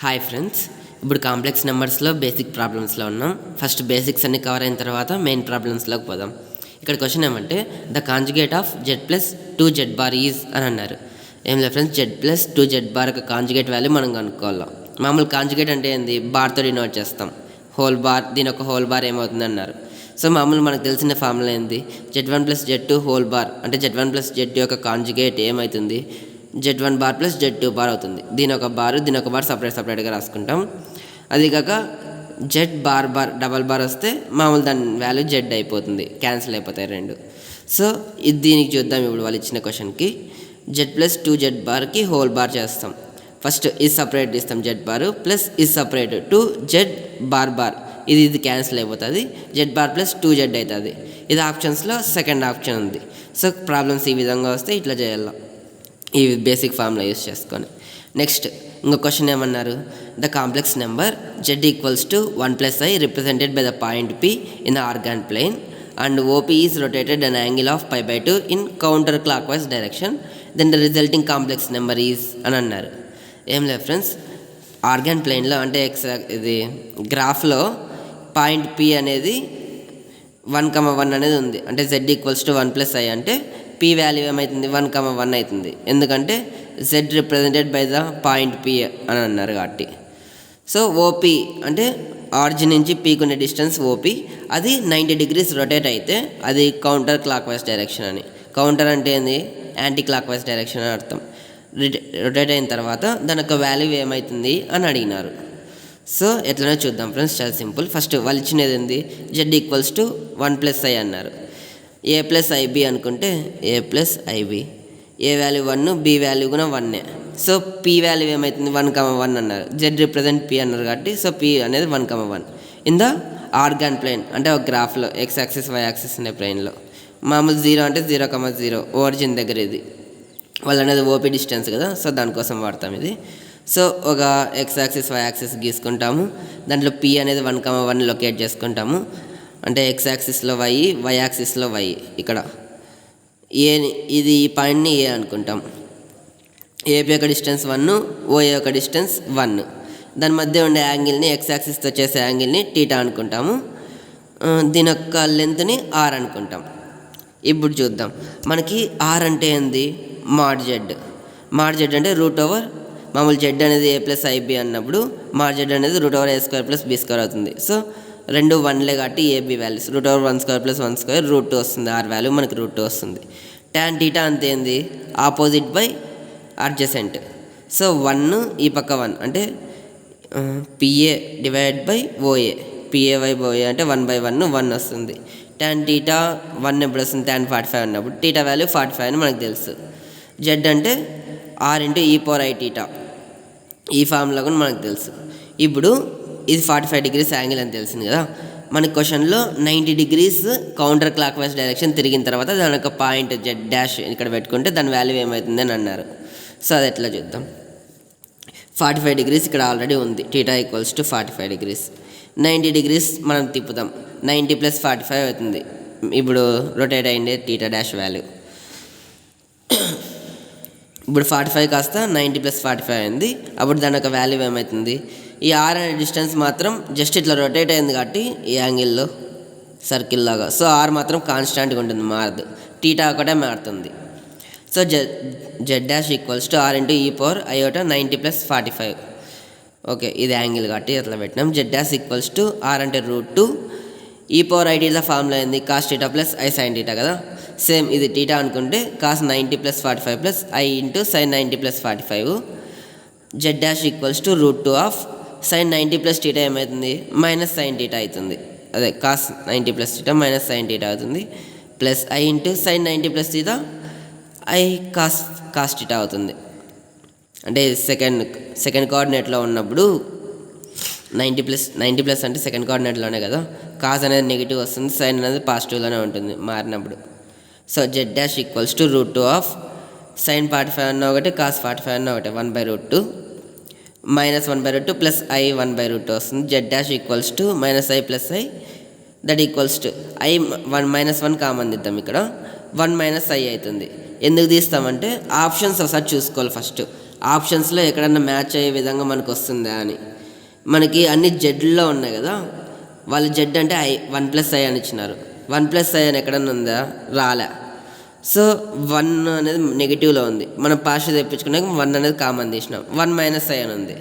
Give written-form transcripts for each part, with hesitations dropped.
Hi friends, ఇప్పుడు complex నెంబర్స్లో basic ప్రాబ్లమ్స్లో ఉన్నాం. First basics అన్ని కవర్ అయిన తర్వాత మెయిన్ ప్రాబ్లమ్స్లోకి పోదాం. ఇక్కడ క్వశ్చన్ ఏమంటే the conjugate of Z plus 2z bar is అని అన్నారు. ఏం లేదు friends, Z plus 2z bar యొక్క కాంజుగేట్ వాల్యూ మనం కనుక్కోవాలి. మామూలు కాంజుగేట్ అంటే ఏంది, బార్తో డినోట్ చేస్తాం. హోల్ బార్, దీని ఒక హోల్ బార్ ఏమవుతుంది అన్నారు. సో మామూలు మనకు తెలిసిన ఫార్ములా ఏంది, z1 plus z2 whole bar అంటే z1 ప్లస్ z2 యొక్క కాంజుగేట్ ఏమవుతుంది, z1 bar plus z2 bar అవుతుంది. దీని ఒక బార్ సపరేట్గా రాసుకుంటాం. అది కాక జెడ్ బార్ డబల్ బార్ వస్తే మామూలు దాని వాల్యూ జెడ్ అయిపోతుంది, క్యాన్సిల్ అయిపోతాయి రెండు. సో ఇది దీనికి చూద్దాం. ఇప్పుడు వాళ్ళు ఇచ్చిన క్వశ్చన్కి జెడ్ ప్లస్ 2z బార్కి హోల్ బార్ చేస్తాం. ఫస్ట్ ఇది సపరేట్ ఇస్తాం, జెడ్ బార్ ప్లస్ ఇది సపరేట్ 2z బార్ ఇది క్యాన్సిల్ అయిపోతుంది, జెడ్ బార్ ప్లస్ 2z అవుతుంది. ఇది ఆప్షన్స్లో సెకండ్ ఆప్షన్ ఉంది. సో ప్రాబ్లమ్స్ ఈ విధంగా వస్తే ఇట్లా చేయాలి, ఈ బేసిక్ ఫార్ములా యూస్ చేసుకొని. నెక్స్ట్ ఇంకో క్వశ్చన్ ఏమన్నారు, the complex number z equals to 1 plus i represented by the point P in the Argand plane and OP is rotated an angle of π/2 in counter clockwise direction, then the resulting complex number is అని అన్నారు. ఏం లేదు friends, organ ప్లేన్లో అంటే ఇది గ్రాఫ్లో point P అనేది 1,1 అనేది ఉంది. అంటే z equals to 1 plus I అంటే P వాల్యూ ఏమవుతుంది, 1,1 అవుతుంది. ఎందుకంటే z represented by the point P అని అన్నారు కాబట్టి. సో OP అంటే ఆరిజిన్ నుంచి పీకి ఉన్న డిస్టెన్స్ OP, అది 90 degrees రొటేట్ అయితే అది కౌంటర్ క్లాక్ వైజ్ డైరెక్షన్ అని. కౌంటర్ అంటే ఏంది, యాంటీ క్లాక్ వైజ్ డైరెక్షన్ అని అర్థం. రొటేట్ అయిన తర్వాత దాని యొక్క వాల్యూ ఏమవుతుంది అని అడిగినారు. సో ఎట్లనో చూద్దాం ఫ్రెండ్స్, చాలా సింపుల్. ఫస్ట్ వాళ్ళు ఇచ్చినది ఏంది, z equals to 1 plus i అన్నారు. a ప్లస్ ఐబి అనుకుంటే a plus i b, a value 1, b value కూడా 1. సో p వాల్యూ ఏమవుతుంది, 1,1 అన్నారు. z రిప్రజెంట్ p అన్నారు కాబట్టి సో p అనేది 1,1 ఇన్ ద ఆర్గాన్ ప్లేన్. అంటే ఒక గ్రాఫ్లో x యాక్సిస్ y యాక్సిస్ అనే ప్లేన్లో మామూలు 0 అంటే 0,0 ఓరిజిన్ దగ్గర, ఇది వాళ్ళు అనేది OP డిస్టెన్స్ కదా, సో దానికోసం వాడతాం ఇది. సో ఒక x యాక్సిస్ y యాక్సిస్ గీసుకుంటాము, దాంట్లో p అనేది 1,1 లొకేట్ చేసుకుంటాము. అంటే x యాక్సిస్లో y యాక్సిస్లో y. ఇక్కడ ఇది ఈ పాయింట్ని ఏ అనుకుంటాం. ఏపీ యొక్క డిస్టెన్స్ 1, ఓఏ యొక్క డిస్టెన్స్ 1. దాని మధ్య ఉండే యాంగిల్ని x యాక్సిస్తో చేసే యాంగిల్ని θ అనుకుంటాము. దీని యొక్క లెంత్ని r అనుకుంటాం. ఇప్పుడు చూద్దాం, మనకి r అంటే ఏంది, మాడ్ z అంటే √ఓవర్ మామూలు z అనేది a ప్లస్ ఐబి అన్నప్పుడు మాడ్ z అనేది √a² ప్లస్ b² అవుతుంది. సో రెండు 1లే కాబట్టి ఏబి వాల్యూస్ √1² ప్లస్ 1² √2 వస్తుంది. r వాల్యూ మనకి √2 వస్తుంది. tan θ అంతే ఏంది, ఆపోజిట్ బై అడ్జసెంట్. సో 1 ఈ పక్క 1 అంటే PA divide by OA, PA by OA అంటే 1/1 వస్తుంది. tan θ 1 ఎప్పుడు వస్తుంది, tan 45 అన్నప్పుడు θ వాల్యూ 45 అని మనకు తెలుసు. z అంటే r ఇంటూ e⁻i⁻θ, ఈ ఫార్ములా కూడా మనకు తెలుసు. ఇప్పుడు ఇది 45 degrees యాంగిల్ అని తెలిసింది కదా. మన క్వశ్చన్లో 90 degrees counter clockwise direction తిరిగిన తర్వాత దాని యొక్క పాయింట్ z' ఇక్కడ పెట్టుకుంటే దాని వాల్యూ ఏమవుతుంది అని అన్నారు. సో అది ఎట్లా చూద్దాం. 45 degrees ఇక్కడ ఆల్రెడీ ఉంది, θ ఈక్వల్స్ టు 45 degrees. 90 degrees మనం తిప్పుతాం, 90 ప్లస్ 45 అవుతుంది. ఇప్పుడు రొటేట్ అయ్యిండే θ' వాల్యూ. ఇప్పుడు 45 కాస్త 90 ప్లస్ 45 అయింది. అప్పుడు దాని యొక్క వాల్యూ ఏమవుతుంది, ఈ r అనే డిస్టెన్స్ మాత్రం జస్ట్ ఇట్లా రొటేట్ అయింది కాబట్టి ఈ యాంగిల్లో సర్కిల్ లాగా. సో r మాత్రం కాన్స్టాంట్గా ఉంటుంది, మారదు. θ ఒకటే మారుతుంది. So z' equals to r into e⁻i⁻ 90 plus 45. Okay, ఇది యాంగిల్ కాబట్టి అట్లా పెట్టినాం. z' ఈక్వల్స్ టు r అంటే √2, e⁻i⁻ ఫార్ములా అయింది cos θ ప్లస్ i sin θ కదా. సేమ్ ఇది θ అనుకుంటే cos 90 plus 45 plus i into sin 90 plus 45. z' equals to √2 of sin 90 plus θ ఏమవుతుంది, మైనస్ sin θ అవుతుంది. అదే cos 90 ప్లస్ θ మైనస్ sin θ అవుతుంది. Plus i into sin 90 plus θ i cos θ అవుతుంది. అంటే second కోఆర్డినేట్లో ఉన్నప్పుడు 90 ప్లస్ అంటే సెకండ్ కోఆర్డినేట్లోనే కదా, కాస్ అనేది నెగిటివ్ వస్తుంది, సైన్ అనేది పాజిటివ్లోనే ఉంటుంది మారినప్పుడు. So z' equals to √2 of sin 45 అన్న ఒకటి cos 45 అన్న ఒకటి 1/√2 మైనస్ 1/√2 ప్లస్ i 1/√2 వస్తుంది. z' equals to minus i plus i that equals to i 1 common తీద్దాం. ఇక్కడ 1 - i అవుతుంది. ఎందుకు తీస్తామంటే ఆప్షన్స్ ఒకసారి చూసుకోవాలి. ఫస్ట్ ఆప్షన్స్లో ఎక్కడన్నా మ్యాచ్ అయ్యే విధంగా మనకు వస్తుందా అని. మనకి అన్ని జెడ్లో ఉన్నాయి కదా, వాళ్ళు జెడ్ అంటే I 1 + I అని ఇచ్చినారు. 1 + I అని ఎక్కడన్నా ఉందా? రాలే. సో 1 అనేది నెగిటివ్లో ఉంది. మనం పాజిటివ్ తెప్పించుకున్నాక 1 అనేది కామన్ తీసినాం. 1 - I అని ఉంది.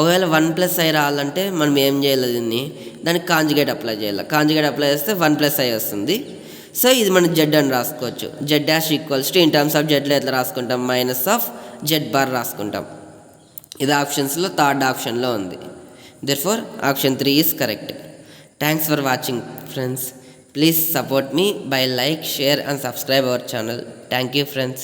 ఒకవేళ 1 + I రావాలంటే మనం ఏం చేయాలి? దానికి కాంజుగేట్ అప్లై చేయాలి. కాంజుగేట్ అప్లై చేస్తే 1 + I వస్తుంది. సో ఇది మనం జెడ్ అని రాసుకోవచ్చు. Z' ఇన్ టర్మ్స్ ఆఫ్ జెడ్లో ఎట్లా రాసుకుంటాం? -Z' రాసుకుంటాం. ఇది ఆప్షన్స్లో థర్డ్ ఆప్షన్లో ఉంది. Therefore option 3 is correct. Thanks for watching friends. Please support me by like, share and subscribe our channel. Thank you friends.